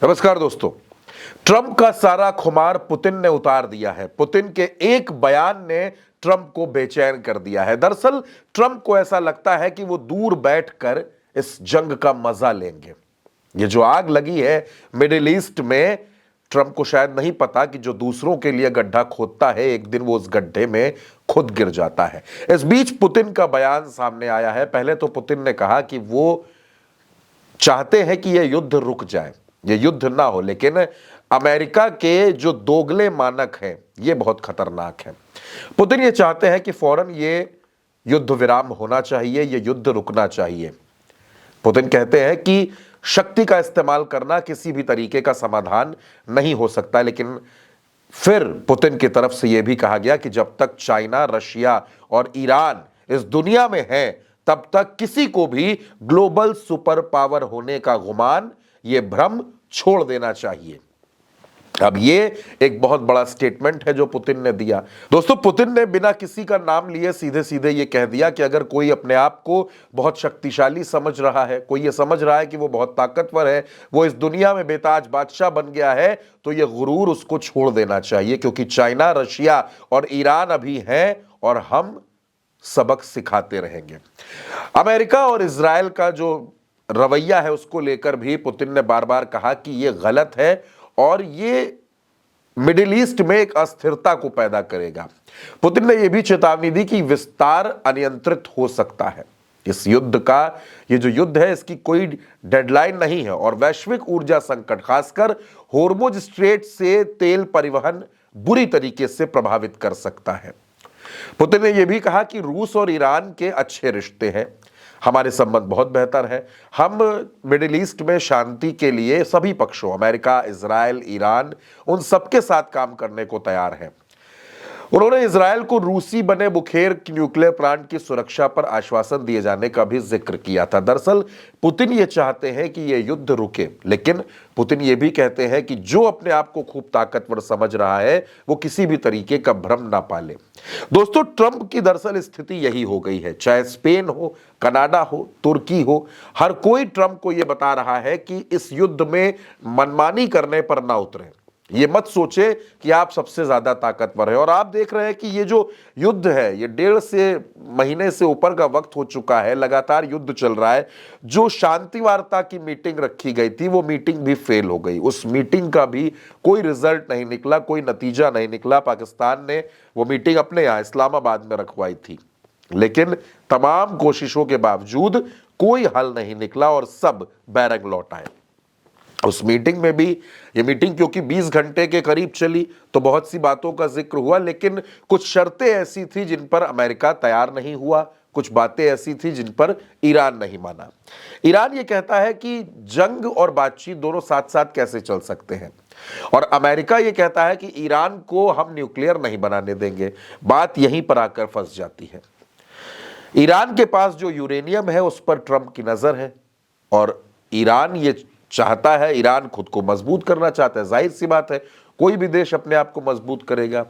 नमस्कार दोस्तों। ट्रंप का सारा खुमार पुतिन ने उतार दिया है। पुतिन के एक बयान ने ट्रंप को बेचैन कर दिया है। दरअसल ट्रंप को ऐसा लगता है कि वो दूर बैठकर इस जंग का मजा लेंगे। ये जो आग लगी है मिडिल ईस्ट में, ट्रंप को शायद नहीं पता कि जो दूसरों के लिए गड्ढा खोदता है एक दिन वो उस गड्ढे में खुद गिर जाता है। इस बीच पुतिन का बयान सामने आया है। पहले तो पुतिन ने कहा कि वो चाहते हैं कि यह युद्ध रुक जाए, ये युद्ध ना हो, लेकिन अमेरिका के जो दोगले मानक हैं ये बहुत खतरनाक है। पुतिन ये चाहते हैं कि फौरन ये युद्ध विराम होना चाहिए, ये युद्ध रुकना चाहिए। पुतिन कहते हैं कि शक्ति का इस्तेमाल करना किसी भी तरीके का समाधान नहीं हो सकता, लेकिन फिर पुतिन की तरफ से यह भी कहा गया कि जब तक चाइना, रशिया और ईरान इस दुनिया में है तब तक किसी को भी ग्लोबल सुपर पावर होने का गुमान, ये भ्रम छोड़ देना चाहिए। अब ये एक बहुत बड़ा स्टेटमेंट है जो पुतिन ने दिया। दोस्तों, पुतिन ने बिना किसी का नाम लिए सीधे सीधे ये कह दिया कि अगर कोई अपने आप को बहुत शक्तिशाली समझ रहा है, कोई ये समझ रहा है कि वो बहुत ताकतवर है, वो इस दुनिया में बेताज बादशाह बन गया है, तो ये गुरूर उसको छोड़ देना चाहिए, क्योंकि चाइना, रशिया और ईरान अभी हैं और हम सबक सिखाते रहेंगे। अमेरिका और इजराइल का जो रवैया है उसको लेकर भी पुतिन ने बार बार कहा कि यह गलत है और ये मिडिल ईस्ट में एक अस्थिरता को पैदा करेगा। पुतिन ने यह भी चेतावनी दी कि विस्तार अनियंत्रित हो सकता है। इस युद्ध का, ये जो युद्ध है इसकी कोई डेडलाइन नहीं है और वैश्विक ऊर्जा संकट, खासकर होर्मुज स्ट्रेट से तेल परिवहन बुरी तरीके से प्रभावित कर सकता है। पुतिन ने यह भी कहा कि रूस और ईरान के अच्छे रिश्ते हैं, हमारे संबंध बहुत बेहतर है, हम मिडिल ईस्ट में शांति के लिए सभी पक्षों, अमेरिका, इजराइल, ईरान, उन सबके साथ काम करने को तैयार हैं। उन्होंने इजराइल को रूसी बने बुखेर न्यूक्लियर प्लांट की सुरक्षा पर आश्वासन दिए जाने का भी जिक्र किया था। दरअसल पुतिन ये चाहते हैं कि यह युद्ध रुके, लेकिन पुतिन ये भी कहते हैं कि जो अपने आप को खूब ताकतवर समझ रहा है वो किसी भी तरीके का भ्रम ना पाले। दोस्तों, ट्रंप की दरअसल स्थिति यही हो गई है। चाहे स्पेन हो, कनाडा हो, तुर्की हो, हर कोई ट्रंप को यह बता रहा है कि इस युद्ध में मनमानी करने पर ना उतरे। ये मत सोचे कि आप सबसे ज्यादा ताकतवर है। और आप देख रहे हैं कि ये जो युद्ध है ये 1.5 महीने से ऊपर का वक्त हो चुका है, लगातार युद्ध चल रहा है। जो शांति वार्ता की मीटिंग रखी गई थी वो मीटिंग भी फेल हो गई। उस मीटिंग का भी कोई रिजल्ट नहीं निकला, कोई नतीजा नहीं निकला। पाकिस्तान ने वो मीटिंग अपने यहाँ इस्लामाबाद में रखवाई थी, लेकिन तमाम कोशिशों के बावजूद कोई हल नहीं निकला और सब बैरक लौट आए। उस मीटिंग में भी, ये मीटिंग क्योंकि 20 घंटे के करीब चली तो बहुत सी बातों का जिक्र हुआ, लेकिन कुछ शर्तें ऐसी थी जिन पर अमेरिका तैयार नहीं हुआ, कुछ बातें ऐसी थी जिन पर ईरान नहीं माना। ईरान ये कहता है कि जंग और बातचीत दोनों साथ साथ कैसे चल सकते हैं, और अमेरिका ये कहता है कि ईरान को हम न्यूक्लियर नहीं बनाने देंगे। बात यहीं पर आकर फंस जाती है। ईरान के पास जो यूरेनियम है उस पर ट्रंप की नजर है और ईरान ये चाहता है, ईरान खुद को मजबूत करना चाहता है। जाहिर सी बात है, कोई भी देश अपने आप को मजबूत करेगा।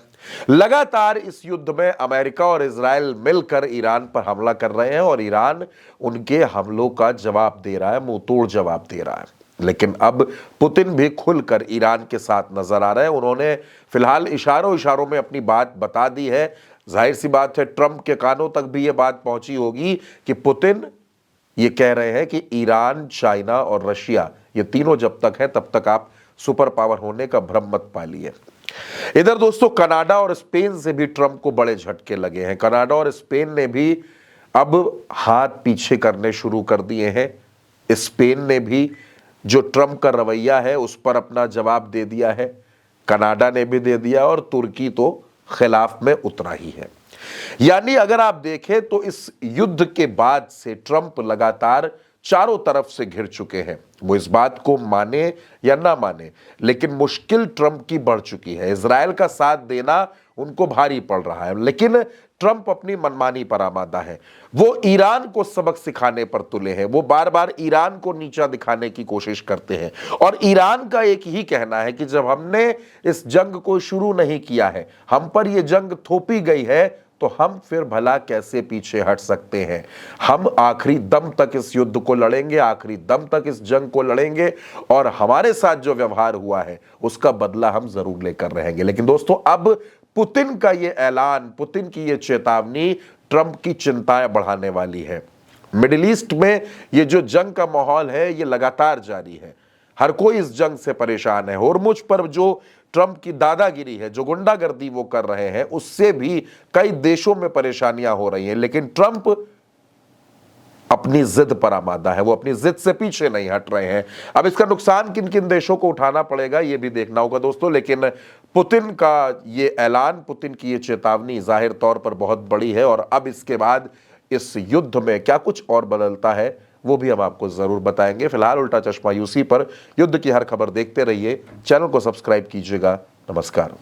लगातार इस युद्ध में अमेरिका और इजराइल मिलकर ईरान पर हमला कर रहे हैं और ईरान उनके हमलों का जवाब दे रहा है, मुंह तोड़ जवाब दे रहा है। लेकिन अब पुतिन भी खुलकर ईरान के साथ नजर आ रहे हैं। उन्होंने फिलहाल इशारों इशारों में अपनी बात बता दी है। जाहिर सी बात है, ट्रंप के कानों तक भी यह बात पहुंची होगी कि पुतिन ये कह रहे हैं कि ईरान, चाइना और रशिया, ये तीनों जब तक है तब तक आप सुपर पावर होने का भ्रम मत पालिए। इधर दोस्तों, कनाडा और स्पेन से भी ट्रंप को बड़े झटके लगे हैं। कनाडा और स्पेन ने भी अब हाथ पीछे करने शुरू कर दिए हैं। स्पेन ने भी जो ट्रंप का रवैया है उस पर अपना जवाब दे दिया है, कनाडा ने भी दे दिया और तुर्की तो खिलाफ में उतरा ही है। यानी अगर आप देखें तो इस युद्ध के बाद से ट्रंप लगातार चारों तरफ से घिर चुके हैं। वो इस बात को माने या ना माने, लेकिन मुश्किल ट्रंप की बढ़ चुकी है। इजराइल का साथ देना उनको भारी पड़ रहा है, लेकिन ट्रंप अपनी मनमानी पर आमादा है। वो ईरान को सबक सिखाने पर तुले हैं। वो बार बार ईरान को नीचा दिखाने की कोशिश करते हैं और ईरान का एक ही कहना है कि जब हमने इस जंग को शुरू नहीं किया है, हम पर यह जंग थोपी गई है, तो हम फिर भला कैसे पीछे हट सकते हैं। हम आखिरी दम तक इस युद्ध को लड़ेंगे, आखिरी दम तक इस जंग को लड़ेंगे और हमारे साथ जो व्यवहार हुआ है उसका बदला हम जरूर लेकर रहेंगे। लेकिन दोस्तों, अब पुतिन का ये ऐलान, पुतिन की ये चेतावनी ट्रंप की चिंताएं बढ़ाने वाली है। मिडिल ईस्ट में ये जो जंग का माहौल है ये लगातार जारी है। हर कोई इस जंग से परेशान है। होर्मुज पर जो ट्रंप की दादागिरी है, जो गुंडागर्दी वो कर रहे हैं, उससे भी कई देशों में परेशानियां हो रही हैं। लेकिन ट्रंप अपनी जिद पर आमादा है, वो अपनी जिद से पीछे नहीं हट रहे हैं। अब इसका नुकसान किन किन देशों को उठाना पड़ेगा ये भी देखना होगा दोस्तों। लेकिन पुतिन का ये ऐलान, पुतिन की ये चेतावनी जाहिर तौर पर बहुत बड़ी है और अब इसके बाद इस युद्ध में क्या कुछ और बदलता है वो भी हम आपको जरूर बताएंगे। फिलहाल उल्टा चश्मा यूसी पर युद्ध की हर खबर देखते रहिए। चैनल को सब्सक्राइब कीजिएगा। नमस्कार।